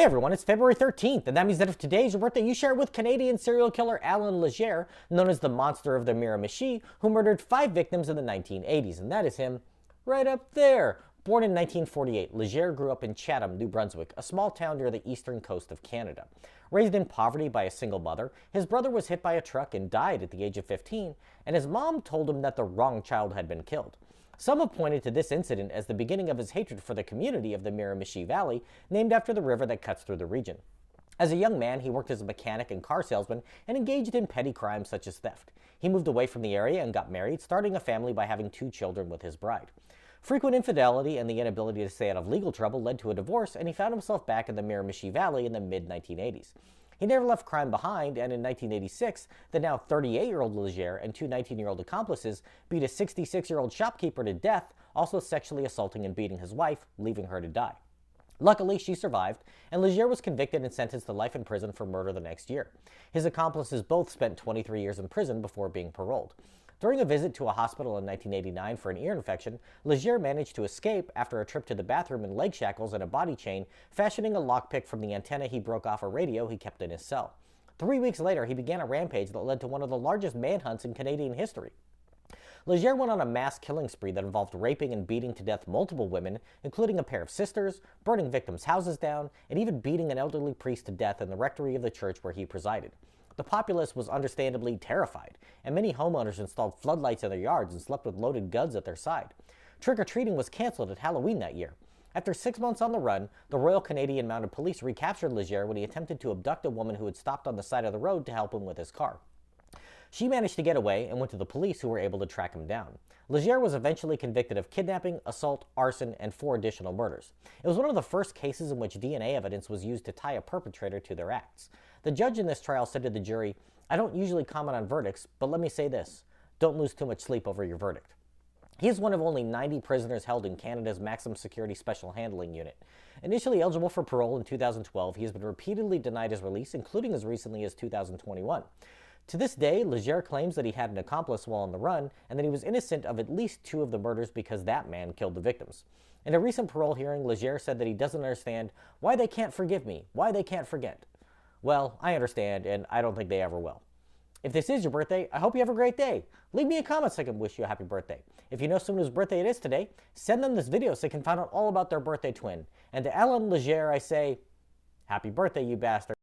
Hey everyone, it's February 13th, and that means that if today is your birthday, you share it with Canadian serial killer Allan Legere, known as the Monster of the Miramichi, who murdered 5 victims in the 1980s, and that is him right up there. Born in 1948, Legere grew up in Chatham, New Brunswick, a small town near the eastern coast of Canada. Raised in poverty by a single mother, his brother was hit by a truck and died at the age of 15, and his mom told him that the wrong child had been killed. Some have pointed to this incident as the beginning of his hatred for the community of the Miramichi Valley, named after the river that cuts through the region. As a young man, he worked as a mechanic and car salesman and engaged in petty crimes such as theft. He moved away from the area and got married, starting a family by having 2 children with his bride. Frequent infidelity and the inability to stay out of legal trouble led to a divorce, and he found himself back in the Miramichi Valley in the mid-1980s. He never left crime behind, and in 1986, the now 38-year-old Legere and 2 19-year-old accomplices beat a 66-year-old shopkeeper to death, also sexually assaulting and beating his wife, leaving her to die. Luckily, she survived, and Legere was convicted and sentenced to life in prison for murder the next year. His accomplices both spent 23 years in prison before being paroled. During a visit to a hospital in 1989 for an ear infection, Legere managed to escape after a trip to the bathroom in leg shackles and a body chain, fashioning a lockpick from the antenna he broke off a radio he kept in his cell. 3 weeks later, he began a rampage that led to one of the largest manhunts in Canadian history. Legere went on a mass killing spree that involved raping and beating to death multiple women, including a pair of sisters, burning victims' houses down, and even beating an elderly priest to death in the rectory of the church where he presided. The populace was understandably terrified, and many homeowners installed floodlights in their yards and slept with loaded guns at their side. Trick-or-treating was canceled at Halloween that year. After 6 months on the run, the Royal Canadian Mounted Police recaptured Legere when he attempted to abduct a woman who had stopped on the side of the road to help him with his car. She managed to get away and went to the police, who were able to track him down. Legere was eventually convicted of kidnapping, assault, arson, and 4 additional murders. It was one of the first cases in which DNA evidence was used to tie a perpetrator to their acts. The judge in this trial said to the jury, "I don't usually comment on verdicts, but let me say this. Don't lose too much sleep over your verdict." He is one of only 90 prisoners held in Canada's maximum security special handling unit. Initially eligible for parole in 2012, he has been repeatedly denied his release, including as recently as 2021. To this day, Legere claims that he had an accomplice while on the run, and that he was innocent of at least 2 of the murders because that man killed the victims. In a recent parole hearing, Legere said that he doesn't understand why they can't forgive me, why they can't forget. Well, I understand, and I don't think they ever will. If this is your birthday, I hope you have a great day. Leave me a comment so I can wish you a happy birthday. If you know someone whose birthday it is today, send them this video so they can find out all about their birthday twin. And to Allan Legere, I say, happy birthday, you bastard.